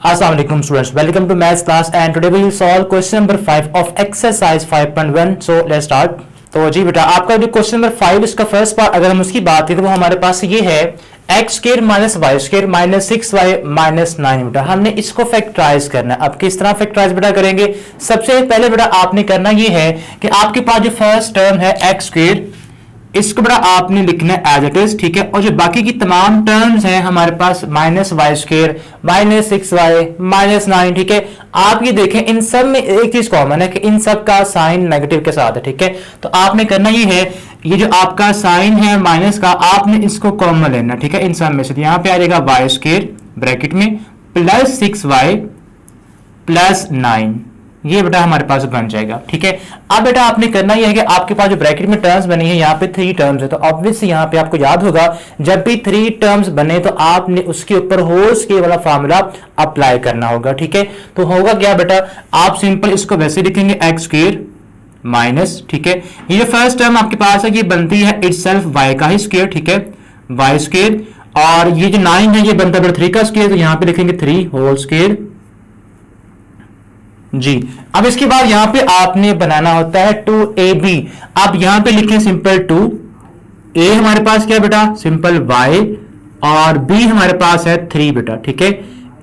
Assalamu alaikum students, welcome to maths class and today we will solve question number 5 of exercise 5.1. So let's start. तो जी बेटा आपका जो question number 5 इसका first part अगर हम उसकी बात करें तो वो हमारे पास ये है x square minus y square minus 6y minus 9 बेटा हमने इसको फैक्टराइज करना है। अब किस तरह फैक्टराइज बेटा करेंगे? सबसे पहले बेटा आपने करना ये है कि आपके पास जो फर्स्ट टर्म है एक्स स्क्वायर इसको बड़ा आपने लिखना है एज इट इज, ठीक है। और जो बाकी की तमाम टर्म्स हैं हमारे पास minus y square minus 6y minus 9, ठीक है। आप ये देखें इन सब में एक चीज कॉमन है कि इन सब का साइन नेगेटिव के साथ है, ठीक है। तो आपने करना ये है, ये जो आपका साइन है माइनस का आपने इसको कॉमन लेना, ठीक है, इन सब में से। तो यहां पे आ जाएगा वाई स्क्वायर ब्रैकेट में प्लस 6y प्लस 9, ये बेटा हमारे पास बन जाएगा, ठीक है। अब बेटा आपने करना यह है कि आपके पास जो ब्रैकेट में टर्म्स बनी है यहाँ पे 3 टर्म्स है, तो ऑब्वियसली यहाँ पे आपको याद होगा जब भी 3 टर्म्स बने तो आपने उसके ऊपर होल स्क्वायर वाला फार्मूला अप्लाई करना होगा, ठीक है। तो होगा क्या बेटा, आप सिंपल इसको वैसे लिखेंगे एक्स स्क्वायर माइनस, ठीक है, ये जो फर्स्ट टर्म आपके पास है ये बनती है इटसेल्फ वाई का ही स्क्वायर, ठीक है, वाई स्क्वायर। और ये जो 9 है ये बनता है 3 का स्क्वायर, तो यहाँ पे लिखेंगे 3 होल स्क्वायर जी। अब इसके बाद यहां पे आपने बनाना होता है 2ab। अब यहां पे लिखें सिंपल 2a हमारे पास क्या है बेटा सिंपल y और b हमारे पास है 3 बेटा, ठीक है।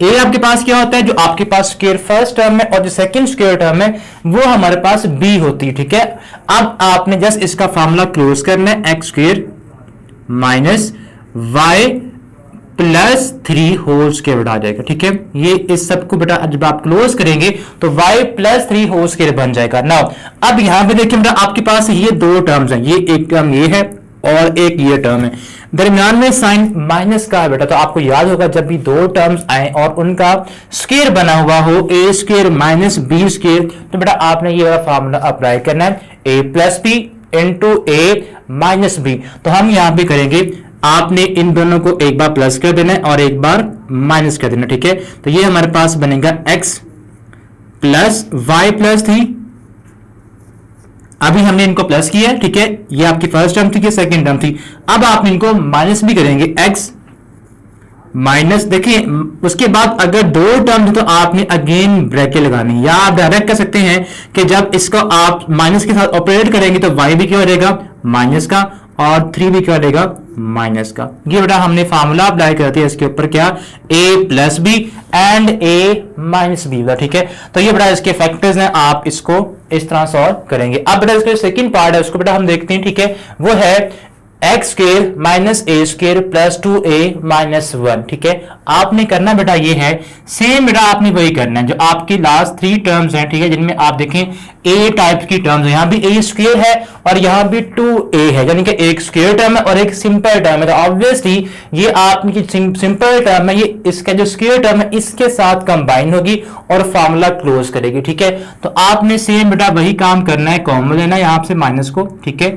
a आपके पास क्या होता है, जो आपके पास स्क्वायर फर्स्ट टर्म है और जो सेकंड स्क्वायर टर्म है वो हमारे पास b होती है, ठीक है। अब आपने जस्ट इसका फार्मूला क्लोज करना है x square minus y plus 3 whole square बेटा आ जाएगा, ठीक है। ये इस सब को बेटा जब आप क्लोज करेंगे तो y प्लस 3 होल स्क्वायर बन जाएगा। नाउ अब यहां पे देखिए बेटा आपके पास ये 2 टर्म्स हैं, ये एक टर्म ये है और एक ये टर्म है, दरमियान में साइन माइनस का है बेटा। तो आपको याद होगा जब भी 2 टर्म्स आए और उनका स्क्वायर बना हुआ हो a square minus b square, तो बेटा आपने ये वाला फार्मूला अप्लाई करना है a plus b into a minus b। तो हम यहां पे करेंगे, आपने इन दोनों को एक बार प्लस कर देना है और एक बार माइनस कर देना, ठीक है। तो ये हमारे पास बनेगा x प्लस वाई प्लस 3, अभी हमने इनको प्लस किया, ठीक है, ये आपकी फर्स्ट टर्म थी, ये सेकंड टर्म थी। अब आप इनको माइनस भी करेंगे x माइनस, देखिए उसके बाद अगर 2 टर्म तो आपने अगेन ब्रैकेट लगानी, या आप डायरेक्ट कर सकते हैं कि जब इसको आप माइनस के साथ ऑपरेट करेंगे तो y भी क्या हो जाएगा माइनस का और 3 भी क्या हो जाएगा माइनस का। ये बेटा हमने फार्मूला अप्लाई करते हैं इसके ऊपर क्या a plus b and a minus b, ठीक है। तो ये बेटा इसके फैक्टर्स हैं, आप इसको इस तरह सॉल्व करेंगे। अब बेटा इसका सेकंड पार्ट है उसको बेटा हम देखते हैं, ठीक है, वो है x square minus a square plus 2a minus 1, ठीक है। आपने करना बेटा ये है सेम बेटा आपने वही करना है जो आपकी लास्ट 3 टर्म्स हैं, ठीक है, जिनमें आप देखें a टाइप की टर्म्स है, यहां भी a स्क्वायर है और यहां भी 2a है, यानी कि एक स्क्वायर टर्म है और एक सिंपल टर्म है। तो ऑब्वियसली ये आपकी सिंपल टर्म है, ये इसका जो स्क्वायर टर्म है इसके साथ कंबाइन होगी और फार्मूला क्लोज करेगी, ठीक है। तो आपने सेम बेटा वही काम करना है, कॉमन लेना है यहां से माइनस को, ठीक है।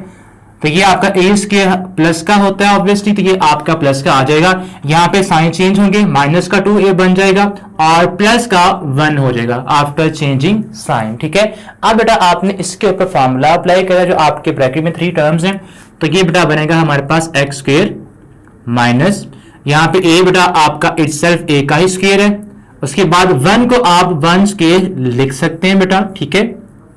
तो ये आपका a स्क्वायर प्लस का होता है ऑब्वियसली, तो ये आपका प्लस का आ जाएगा, यहाँ पे साइन चेंज होंगे, माइनस का 2a बन जाएगा और प्लस का 1 हो जाएगा आफ्टर चेंजिंग साइन, ठीक है। अब बेटा आपने इसके ऊपर फार्मूला अप्लाई करा जो आपके ब्रैकेट में 3 टर्म्स हैं, तो ये बेटा बनेगा हमारे पास एक्स स्क्वायर माइनस, यहाँ पे a बेटा आपका इटसेल्फ a का ही स्क्वायर है, उसके बाद 1 को आप 1 स्क्वायर लिख सकते हैं बेटा, ठीक है।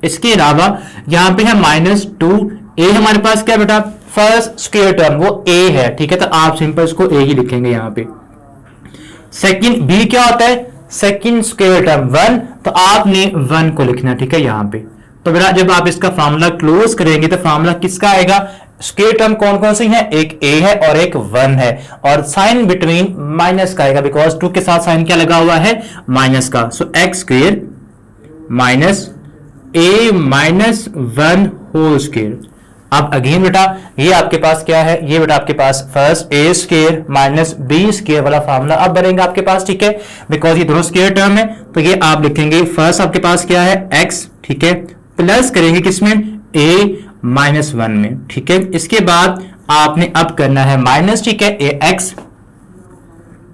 इसके अलावा यहाँ पे है माइनस 2, a हमारे पास क्या बेटा फर्स्ट स्क्वायर टर्म वो a है, ठीक है, तो आप सिंपल इसको a ही लिखेंगे यहाँ पे। सेकंड b क्या होता है सेकंड स्क्वायर टर्म 1, तो आपने 1 को लिखना, ठीक है, यहाँ पे। तो बेटा जब आप इसका फार्मूला क्लोज करेंगे तो फार्मूला किसका आएगा, स्क्वायर टर्म कौन कौन सी है, एक a है और एक 1 है और साइन बिटवीन माइनस का आएगा बिकॉज 2 के साथ साइन क्या लगा हुआ है माइनस का। So x square minus a minus 1 whole square. अब अगेन बेटा ये आपके पास क्या है, ये बेटा आपके पास first a square minus b square वाला फार्मूला अब बनेगा आपके पास, ठीक है, बिकॉज ये दोनों स्क्वायर टर्म है। तो ये आप लिखेंगे फर्स्ट आपके पास क्या है x, ठीक है, प्लस करेंगे किसमें a माइनस 1 में, ठीक है। इसके बाद आपने अब करना है माइनस, ठीक है, ax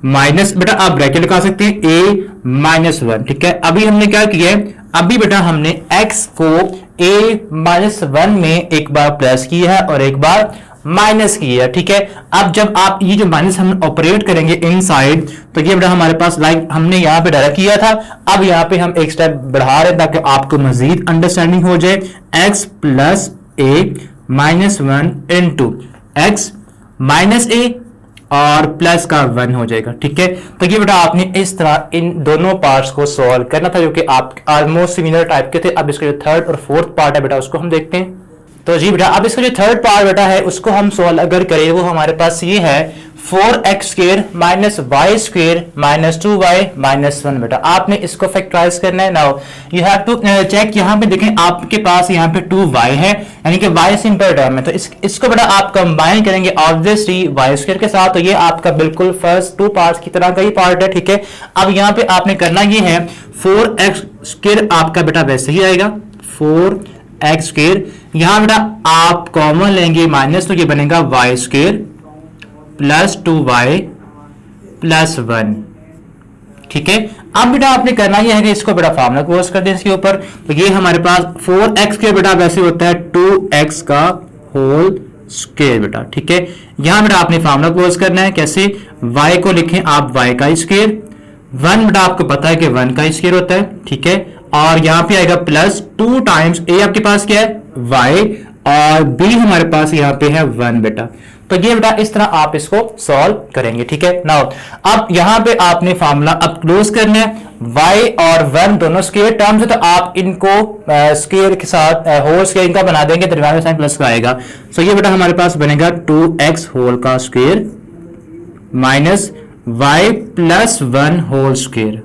माइनस बेटा आप ब्रैकेट लगा सकते हैं a माइनस 1, ठीक है। अभी हमने क्या किया है, अभी बेटा हमने x को a माइनस 1 में एक बार प्लस किया है और एक बार माइनस की है, ठीक है। अब जब आप ये जो माइनस हम ऑपरेट करेंगे इनसाइड, तो ये बेटा हमारे पास लाइक हमने यहाँ पे डायरेक्ट किया था, अब यहाँ पे हम एक स्टेप बढ़ा रहे हैं ताकि आपको मजीद अंडरस्टैंडिंग हो जाए। x प्लस ए माइनस 1 इंटू एक्स माइनस ए और प्लस का 1 हो जाएगा, ठीक है। तो ये बेटा आपने इस तरह इन दोनों पार्ट्स को सॉल्व करना था, जो कि आप ऑलमोस्ट सिमिलर टाइप के थे। अब इसका जो थर्ड और फोर्थ पार्ट है बेटा उसको हम देखते हैं। तो जी बेटा अब इसका जो थर्ड पार्ट बेटा है उसको हम सॉल्व अगर करें, वो हमारे पास ये है 4x square minus y square minus 2y minus 1। बेटा आपने इसको फैक्टराइज करना है। Now you have to check, यहाँ पे देखें आपके पास यहाँ पे 2y है, यानी कि y सिंपल टर्म है, तो इसको बेटा आप कंबाइन करेंगे ऑब्वियसली y स्क्वायर के साथ, तो ये आपका बिल्कुल फर्स्ट टू पार्ट्स की तरह का ही पार्ट है, ठीक है। अब यहाँ पे आपने करना ये है 4x स्क्वायर आपका बेटा वैसे ही आएगा 4x स्क्वायर, यहाँ बेटा आप कॉमन लेंगे माइनस, तो ये बनेगा y square plus 2y plus 1, ठीक है। अब बेटा आपने करना यह है कि इसको बेटा फार्मूला क्लोज कर दें इसके ऊपर, तो ये हमारे पास 4x के बेटा वैसे होता है 2x का होल स्क्वायर बेटा, ठीक है। यहां बेटा आपने फार्मूला क्लोज करना है, कैसे, y को लिखें आप y का स्क्वायर, 1 बेटा आपको पता है कि 1 का स्क्वायर होता है, ठीक है, और यहां पे आएगा प्लस 2 टाइम्स a आपके पास क्या है y, और b हमारे पास यहाँ पे है 1 बेटा। तो ये बेटा इस तरह आप इसको सॉल्व करेंगे, ठीक है। नाउ अब यहां पे आपने फार्मूला अब क्लोज करना है, y और 1 दोनों स्क्वायर टर्म्स है, तो आप इनको स्क्वायर के साथ होल स्क्वायर इनका बना देंगे, दरमियान में साइन प्लस का आएगा। सो ये बेटा हमारे पास बनेगा 2x होल का square minus y plus 1 whole square,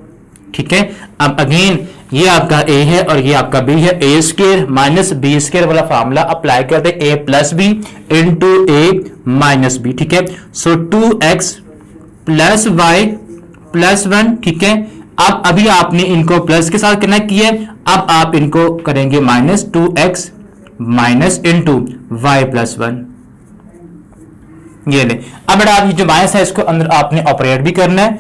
ठीक है। अब अगेन ये आपका a है और ये आपका b है, a square minus b square वाला फार्मूला अप्लाई करते हैं, a plus b into a minus b, ठीक है। सो 2x प्लस y प्लस 1, ठीक है। अब अभी आपने इनको प्लस के साथ कनेक्ट किया, अब आप इनको करेंगे minus 2x minus into y plus 1, ये ले। अब बेटा आप ये जो माइनस है इसको अंदर आपने ऑपरेट भी करना है,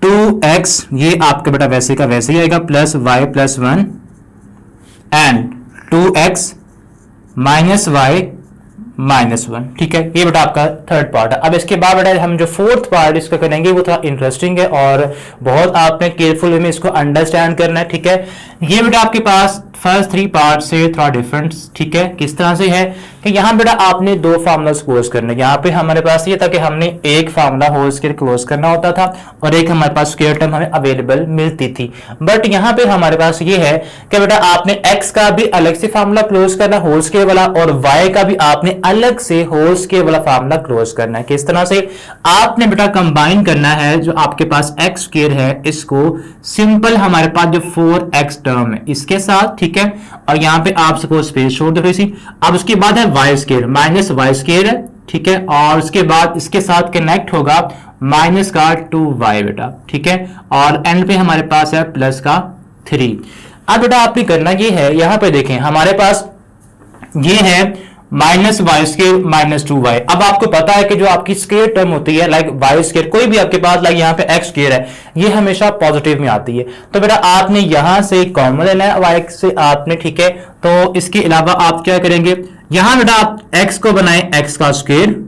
2x ये आपका बेटा वैसे का वैसे ही आएगा plus y plus 1 and 2x minus y minus 1, ठीक है। ये बेटा आपका थर्ड पार्ट है। अब इसके बाद बेटा हम जो फोर्थ पार्ट इसका करेंगे वो थोड़ा इंटरेस्टिंग है और बहुत आपने केयरफुल वे में इसको अंडरस्टैंड करना है, ठीक है। ये बेटा आपके पास फर्स्ट 3 पार्ट से थोड़ा डिफरेंट, ठीक है। किस तरह से है कि यहाँ बेटा आपने 2 फार्मूलास क्लोज करने, यहाँ पे हमारे पास ये था कि हमने एक फार्मूला होल स्क्वायर क्लोज करना होता था और एक हमारे पास स्क्वायर टर्म हमें अवेलेबल मिलती थी, बट यहाँ पे हमारे पास ये है कि बेटा आपने x का भी अलग से फार्मूला क्लोज करना होल स्क्वायर वाला और y का भी आपने अलग से होल स्क्वायर वाला फार्मूला क्लोज करना है। किस तरह से आपने बेटा कंबाइन करना है, जो आपके पास x स्क्वायर है इसको सिंपल हमारे पास जो 4x टर्म है इसके साथ, ठीक है, और यहाँ पे आप सपोज स्पेस छोड़ दो थोड़ी। अब उसके बाद है y square minus y square है, ठीक है, और उसके बाद इसके साथ कनेक्ट होगा माइनस का 2y बेटा, ठीक है, और एंड पे हमारे पास है प्लस का 3। अब बेटा आपने करना ये है, यहाँ पे देखें हमारे पास ये है minus y square minus 2y। अब आपको पता है कि जो आपकी स्क्वायर टर्म होती है लाइक वाई स्क्वायर, कोई भी आपके पास लाइक यहाँ पे एक्स स्क्वायर है, ये हमेशा पॉजिटिव में आती है, तो बेटा आपने यहां से कॉमन लेना है वाई से आपने, ठीक है। तो इसके अलावा आप क्या करेंगे, यहां बेटा आप x को बनाएं x का स्क्वायर।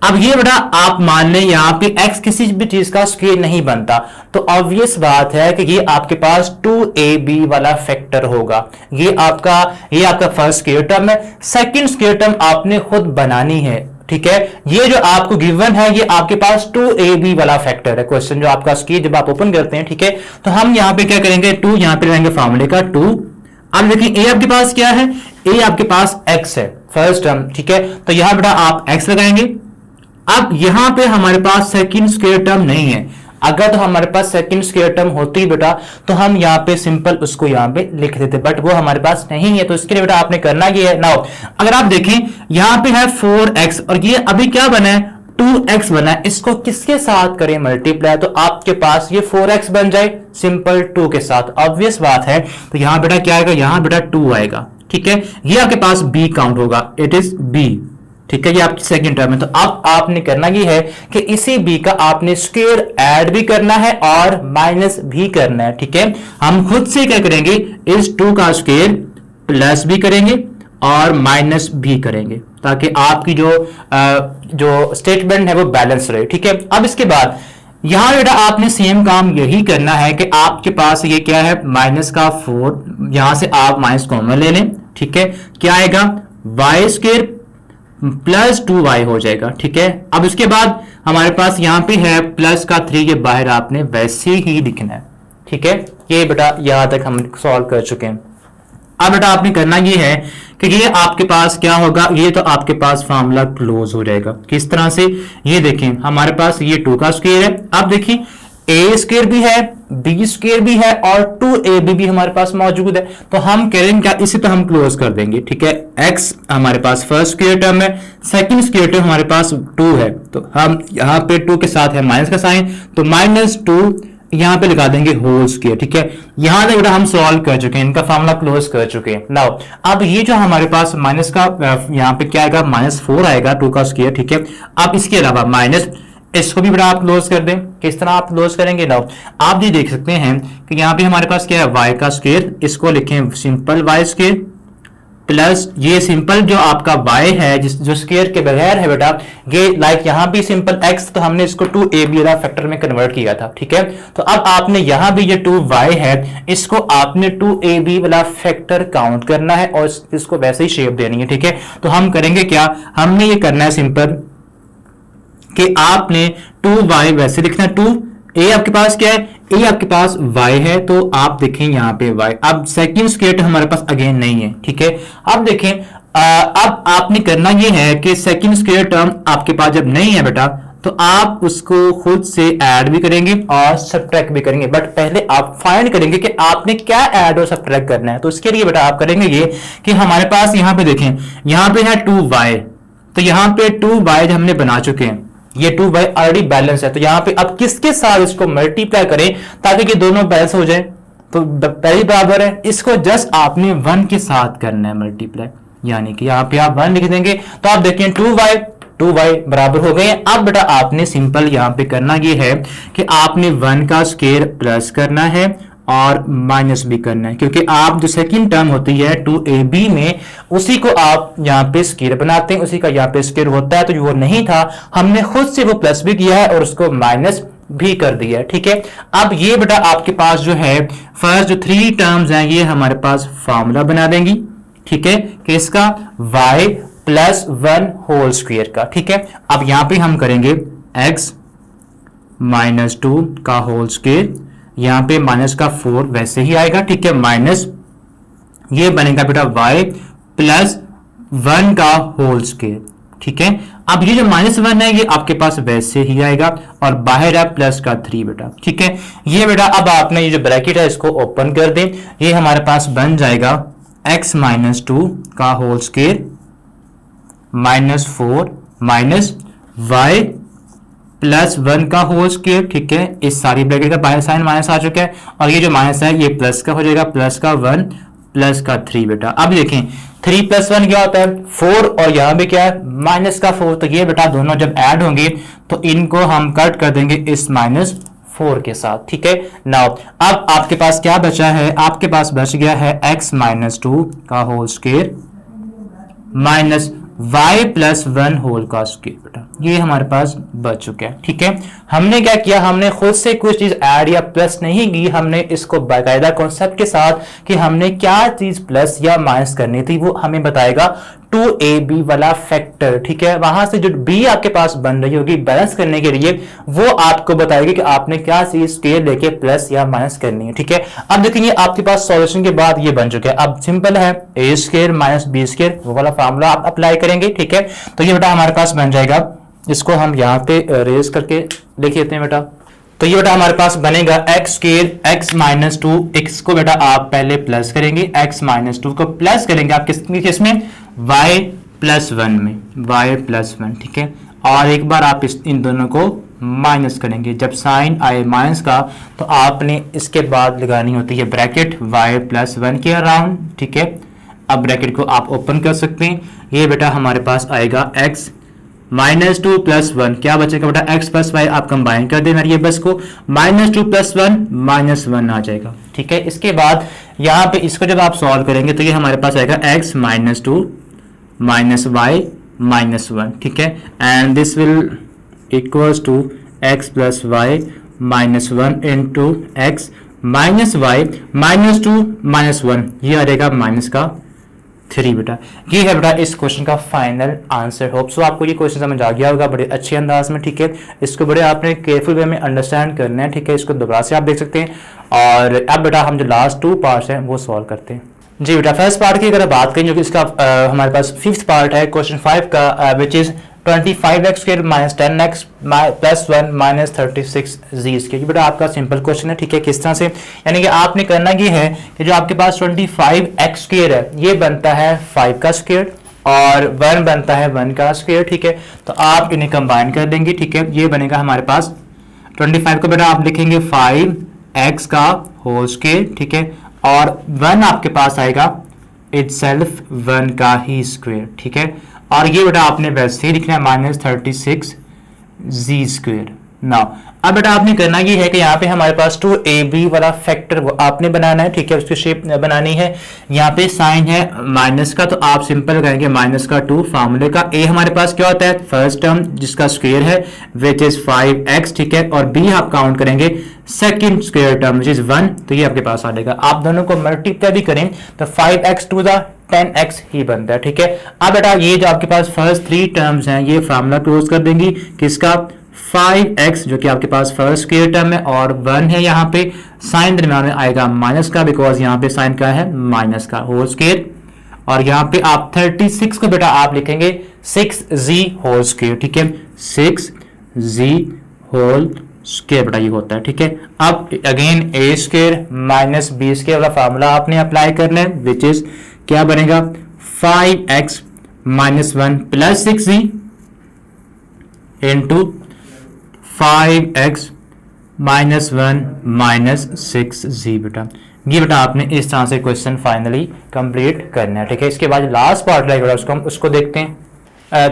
अब ये बेटा आप मान लें यहाँ पे x किसी भी चीज का स्क्वायर नहीं बनता, तो ऑब्वियस बात है कि ये आपके पास 2ab वाला फैक्टर होगा। ये आपका फर्स्ट स्क्वायर टर्म है, सेकंड स्क्वायर टर्म आपने खुद बनानी है, ठीक है। ये जो आपको गिवन है ये आपके पास 2ab वाला फैक्टर है। क्वेश्चन जो आपका स्क्वायर जब आप ओपन करते हैं, ठीक है, तो हम यहाँ पे क्या करेंगे 2 यहाँ पे लगाएंगे फार्मूले का 2। अब देखिए a आपके पास क्या है, a आपके पास x है फर्स्ट टर्म, ठीक है, तो यहां बेटा आप x लगाएंगे। अब यहां पे हमारे पास सेकंड स्क्वायर टर्म नहीं है, अगर तो हमारे पास सेकंड स्क्वायर टर्म होती बेटा तो हम यहाँ पे सिंपल उसको यहाँ पे लिख देते, बट वो हमारे पास नहीं है, तो इसके लिए बेटा आपने करना ये है। नाउ अगर आप देखें यहाँ पे है 4x और ये अभी क्या बना है 2x बना है, इसको किसके साथ करें मल्टीप्लाई, तो आपके पास ये 4x बन जाए सिंपल 2 के साथ, ऑब्वियस बात है। तो यहां बेटा क्या आएगा, यहां बेटा 2 आएगा, ठीक है, ये आपके पास b काउंट होगा, इट इज b, ठीक है, ये आपकी सेकंड टर्म है। तो अब आपने करना ये है कि इसी b का आपने स्क्वायर ऐड भी करना है और माइनस भी करना है, ठीक है। हम खुद से क्या करेंगे, इस 2 का स्क्वायर प्लस भी करेंगे और माइनस भी करेंगे, ताकि आपकी जो स्टेटमेंट है वो बैलेंस रहे। ठीक है, अब इसके बाद यहां बेटा आपने सेम काम यही करना है कि आपके पास ये क्या है, माइनस का 4, यहां से आप माइनस कॉमन ले लें। ठीक है, क्या आएगा, वाई स्क्वायर प्लस 2y हो जाएगा। ठीक है, अब इसके बाद हमारे पास यहां पे है प्लस का 3, ये बाहर आपने वैसे ही लिखना है। ठीक है, ये बेटा यहां तक हम सॉल्व कर चुके हैं। अब बेटा आपने करना ये है कि ये आपके पास क्या होगा, ये तो आपके पास फार्मूला क्लोज हो जाएगा। किस तरह से, ये देखें हमारे पास ये 2 का स्क्वायर है। अब देखिए ए स्क्वायर भी है, बी स्क्वायर भी है और 2ab भी हमारे पास मौजूद है। तो हम करेंगे क्या, इसे तो हम क्लोज कर देंगे। ठीक है, x हमारे पास फर्स्ट स्क्वायर टर्म है, सेकंड स्क्वायर टर्म हमारे पास 2 है, तो हम यहाँ पे 2 के साथ है माइनस का साइन, तो -2 यहां पे लगा देंगे होल स्क्वायर। ठीक है, यहां तक हम सॉल्व कर चुके हैं, इनका फार्मूला क्लोज कर चुके हैं। नाउ अब ये जो हमारे पास माइनस का यहां पे क्या आएगा, -4 आएगा 2 का स्क्वायर। ठीक है, अब इसके अलावा माइनस, इसको भी बड़ा आप क्लोज कर दें। किस तरह आप क्लोज करेंगे, नाउ आप ये देख सकते हैं कि यहाँ पे हमारे पास क्या है, y का स्क्वायर, इसको लिखें सिंपल y स्क्वायर प्लस ये सिंपल जो आपका y है जो स्क्वायर के बगैर है बेटा, ये लाइक यहाँ भी सिंपल x, तो हमने इसको 2ab वाला फैक्टर में कन्वर्ट किया था। ठीक है, तो अब आपने यहाँ भी ये 2y है, इसको आपने 2ab वाला फैक्टर काउंट करना है और इसको वैसे ही शेप देनी है। ठीक है, तो हम करेंगे क्या, हमने ये करना है सिंपल कि आपने 2y वैसे लिखना है, 2a आपके पास क्या है, a आपके पास y है, तो आप देखें यहाँ पे y। अब सेकंड स्क्वायर हमारे पास अगेन नहीं है। ठीक है, अब देखें अब आपने करना ये है कि सेकंड स्क्वायर टर्म आपके पास जब नहीं है बेटा, तो आप उसको खुद से ऐड भी करेंगे और सब्ट्रैक्ट भी करेंगे, बट पहले आप फाइंड करेंगे कि आपने क्या ऐड और सब्ट्रैक्ट करना है। तो इसके लिए बेटा आप करेंगे ये कि हमारे पास यहाँ पे देखें, यहाँ पे है 2y, तो यहाँ पे 2y हमने बना चुके हैं, ये 2y ऑलरेडी बैलेंस है, तो यहाँ पे अब किसके साथ इसको मल्टीप्लाई करें ताकि ये दोनों बैलेंस हो जाए, तो पहली बराबर है, इसको जस्ट आपने 1 के साथ करना है मल्टीप्लाई, यानी कि यहाँ पे आप 1 लिख देंगे, तो आप देखें 2y बराबर हो गए। अब बेटा आपने सिंपल यहाँ पे करना ये है कि आपने 1 का स्क्वायर प्लस करना है और माइनस भी करना है, क्योंकि आप जो सेकंड टर्म होती है 2ab में, उसी को आप यहाँ पे स्क्वायर बनाते हैं, उसी का यहाँ पे स्क्वायर होता है, तो वो नहीं था, हमने खुद से वो प्लस भी किया है और उसको माइनस भी कर दिया है। ठीक है, अब ये बेटा आपके पास जो है फर्स्ट जो 3 टर्म्स हैं, ये हमारे पास फार्मूला बना देंगी। ठीक है, कि इसका y प्लस 1 होल स्क्वायर का। ठीक है, अब यहाँ पे हम करेंगे x -2 का होल स्क्वायर, यहां पे माइनस का 4 वैसे ही आएगा। ठीक है, माइनस ये बनेगा बेटा y प्लस 1 का होल स्क्वायर। ठीक है, अब ये जो -1 है ये आपके पास वैसे ही आएगा और बाहर है प्लस का 3 बेटा। ठीक है, ये बेटा अब आपने ये जो ब्रैकेट है इसको ओपन कर दें, ये हमारे पास बन जाएगा x -2 का whole square -4 minus y plus 1 का होल स्क्वायर। ठीक है, इस सारी ब्रैकेट का बाहर साइन माइनस आ चुका है और ये जो माइनस है ये प्लस का हो जाएगा, प्लस का 1 प्लस का 3 बेटा। अब देखें 3 + 1 क्या होता है 4 और यहाँ पे क्या है माइनस का 4, तो ये बेटा दोनों जब ऐड होंगे तो इनको हम कट कर देंगे इस -4 के साथ। ठीक है, नाउ अब आपके पास क्या बचा है, आपके पास बच गया है x -2 का whole square minus y plus 1 whole का स्क्वायर बेटा, ये हमारे पास बच चुका है। ठीक है, हमने क्या किया, हमने खुद से कुछ चीज ऐड या प्लस नहीं की, हमने इसको बाकायदा कॉन्सेप्ट के साथ कि हमने क्या चीज प्लस या माइनस करनी थी वो हमें बताएगा 2ab वाला फैक्टर। ठीक है, वहां से जो b आपके पास बन रही होगी बैलेंस करने के लिए, वो आपको बताएगी कि आपने क्या चीज स्क्वायर लेके प्लस या माइनस करनी है। ठीक है, अब देखिए आपके पास सॉल्यूशन के बाद ये बन चुका है। अब सिंपल है a square minus b square, वो वाला फार्मूला आप अप्लाई करेंगे। ठीक है, तो ये बेटा हमारे पास बन जाएगा, इसको हम यहाँ पे रेज करके लिख लेते हैं बेटा, तो ये बेटा हमारे पास बनेगा x स्क्वायर x -2, x को बेटा आप पहले प्लस करेंगे, x -2 को प्लस करेंगे आप किसमें y प्लस 1 में, y प्लस 1। ठीक है, और एक बार आप इन दोनों को माइनस करेंगे, जब साइन आए माइनस का तो आपने इसके बाद लगानी होती है ब्रैकेट y प्लस 1 के अराउंड। ठीक है, अब ब्रैकेट को आप ओपन कर सकते हैं, ये बेटा हमारे पास आएगा x -2 + 1, क्या बचेगा बेटा x + y, आप कंबाइन कर देना ये बस को, -2 + 1 -1 आ जाएगा। ठीक है, इसके बाद यहाँ पे इसको जब आप सॉल्व करेंगे तो ये हमारे पास आएगा x -2 - y -1, ठीक है, and this will equals to x plus y -1 into x minus y -2 -1, ये आ जाएगा -3 बेटा। ये है बेटा इस क्वेश्चन का फाइनल आंसर। होप सो आपको ये क्वेश्चन समझ आ गया होगा बड़े अच्छे अंदाज में, ठीक है। इसको बड़े आपने केयरफुल वे में अंडरस्टैंड करना है, ठीक है। इसको दोबारा से आप देख सकते हैं। और अब बेटा हम जो लास्ट 2 पार्ट्स हैं वो सॉल्व करते हैं। जी बेटा, फर्स्ट पार्ट की अगर बात करें जो कि इसका हमारे पास 5th पार्ट है क्वेश्चन 5 का, which is 25x square minus 10x plus 1 minus 36z square. बेटा आपका सिंपल क्वेश्चन है, ठीक है। किस तरह से, यानी कि आपने करना ये है कि जो आपके पास 25x स्क्वायर है ये बनता है 5 का स्क्वायर और 1 बनता है 1 का स्क्वायर, ठीक है। तो आप इन्हें कंबाइन कर देंगे, ठीक है। ये बनेगा हमारे पास 25 को बेटा आप लिखेंगे 5x का होल स्क्वायर, ठीक है, और 1 आपके पास आएगा इटसेल्फ 1 का ही स्क्वायर, ठीक है। और ये बेटा आपने वैसे ही लिखना है -36z स्क्वायर। नाउ अब बेटा आपने करना ये है कि यहाँ पे हमारे पास 2ab वाला फैक्टर आपने बनाना है, ठीक है, उसकी शेप बनानी है। यहाँ पे साइन है माइनस का, तो आप सिंपल करेंगे -2 फार्मूले का। a हमारे पास क्या होता है, फर्स्ट टर्म जिसका स्क्वायर है विच इज 5x, ठीक है, और b आप काउंट करेंगे second square term which is 1, तो ये आपके पास आ जाएगा। आप दोनों को मल्टीप्लाई भी करें तो 5x टू द 10x ही बनता है, ठीक है। अब बेटा ये जो आपके पास फर्स्ट 3 टर्म्स हैं ये फार्मूला क्लोज कर देंगी किसका, 5x जो कि आपके पास फर्स्ट स्क्वायर टर्म है और 1 है, यहाँ पे साइन दरम्यान में आएगा माइनस का, बिकॉज यहाँ पे साइन का है माइनस का होल स्क्वायर, और यहाँ पे आप 36 को बेटा आप लिखेंगे 6z होल स्क्वायर, ठीक है, 6z होल स्क्वायर बेटा ये होता है, ठीक है। अब again a square minus b square वाला फार्मूला आपने अप्लाई करना है विच इज क्या बनेगा 5x minus 1 plus 6z into 5x minus 1 minus 6z बेटा। ये बेटा आपने इस तरह से क्वेश्चन फाइनली कंप्लीट करना है, ठीक है। इसके बाद लास्ट पार्ट रहेगा उसको देखते हैं।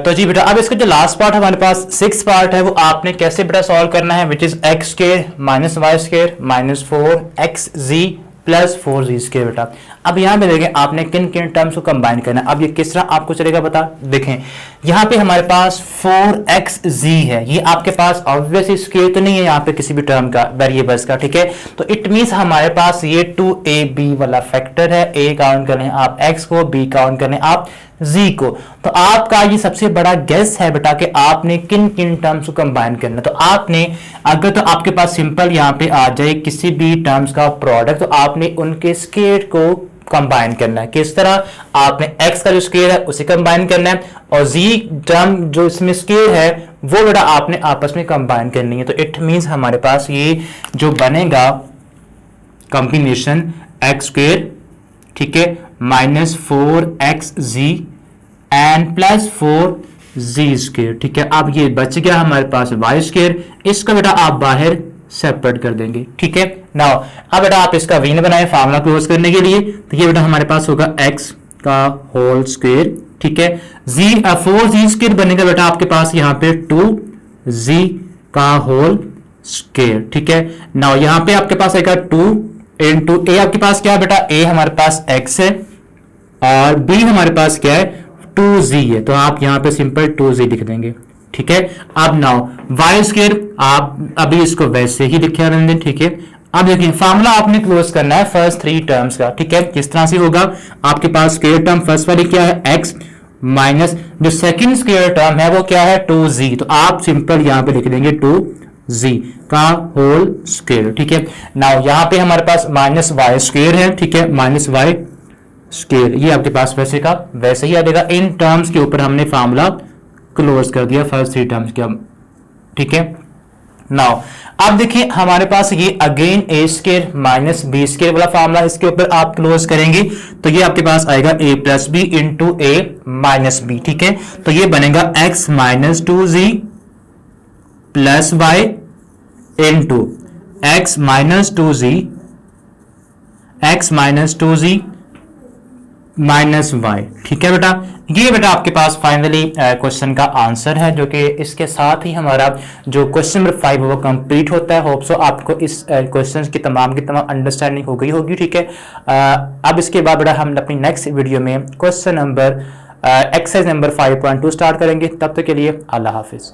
तो जी बेटा अब इसका जो लास्ट पार्ट हमारे पास 6th पार्ट है वो आपने कैसे बेटा सॉल्व करना है which is x square minus y square minus 4xz plus 4z square बेटा। अब यहाँ पे देखें आपने किन किन टर्म्स को कंबाइन करना है। अब ये किस तरह आपको चलेगा बता देखें, यहाँ पे हमारे पास 4xz है, ये आपके पास ऑब्वियसली स्क्वायर तो नहीं है यहाँ पे किसी भी टर्म का वेरिएबल्स का, ठीक है। तो इट मींस हमारे पास ये 2ab वाला फैक्टर है, a काउंट कर लें आप x को, b काउंट कर लें आप z को। तो आपका ये सबसे बड़ा गेस है बेटा कि आपने किन किन टर्म्स को कंबाइन करना। तो आपने अगर तो आपके पास सिंपल यहाँ पे आ जाए किसी भी टर्म्स का प्रोडक्ट, तो आपने उनके स्क्वायर को कंबाइन करना है। किस तरह, आपने x का जो स्क्वायर है उसे कंबाइन करना है और z टर्म जो इसमें स्क्वायर है वो बेटा आपने आपस में कंबाइन करनी है। तो इट मींस हमारे पास ये जो बनेगा कॉम्बिनेशन x स्क्वायर, ठीक है, minus 4xz and plus 4z square, ठीक है। अब ये बच गया हमारे पास y स्क्वायर, इसका बेटा आप बाहर सेपरेट कर देंगे, ठीक है। नाउ अब बेटा आप इसका वीन बनाए फार्मूला क्लोज करने के लिए, तो ये बेटा हमारे पास होगा x का होल स्क्वायर, ठीक है, 4z स्क्वायर बनेगा बेटा आपके पास यहाँ पे 2z का होल स्क्वायर, ठीक है। नाउ यहाँ पे आपके पास आएगा 2 इंटू a, आपके पास क्या है बेटा, a हमारे पास x है और b हमारे पास क्या है 2z है, तो आप यहाँ पे सिंपल 2z लिख देंगे, ठीक है। अब नाउ y स्क्वायर आप अभी इसको वैसे ही लिखे रहने दें, ठीक है। अब देखिए फार्मूला आपने क्लोज करना है फर्स्ट 3 टर्म्स का, ठीक है। किस तरह से होगा, आपके पास स्क्वायर टर्म फर्स्ट वाली क्या है x माइनस जो सेकंड स्क्वायर टर्म है वो क्या है 2z, तो आप सिंपल यहाँ पे लिख देंगे 2z का होल स्क्वायर, ठीक है। नाउ यहाँ पे हमारे पास माइनस वाई स्क्वायर है, ठीक है, माइनस वाई स्क्वायर ये आपके पास वैसे का वैसे ही आ जाएगा। इन टर्म्स के ऊपर हमने फार्मूला क्लोज कर दिया फर्स्ट 3 टर्म्स के, ठीक है। नाउ अब देखिए हमारे पास ये again a square minus b square वाला फार्मूला, इसके ऊपर आप क्लोज करेंगे तो ये आपके पास आएगा a plus b into a minus b, ठीक है। तो ये बनेगा x minus 2z plus y into x minus 2z minus y, ठीक है बेटा। ये बेटा आपके पास फाइनली क्वेश्चन का आंसर है, जो कि इसके साथ ही हमारा जो क्वेश्चन नंबर 5 वो कंप्लीट होता है। होप सो आपको इस क्वेश्चन की तमाम अंडरस्टैंडिंग हो गई होगी, ठीक है। अब इसके बाद बेटा हम अपनी नेक्स्ट वीडियो में question number exercise number 5.2 start करेंगे। तब तक के लिए अल्लाह हाफिज।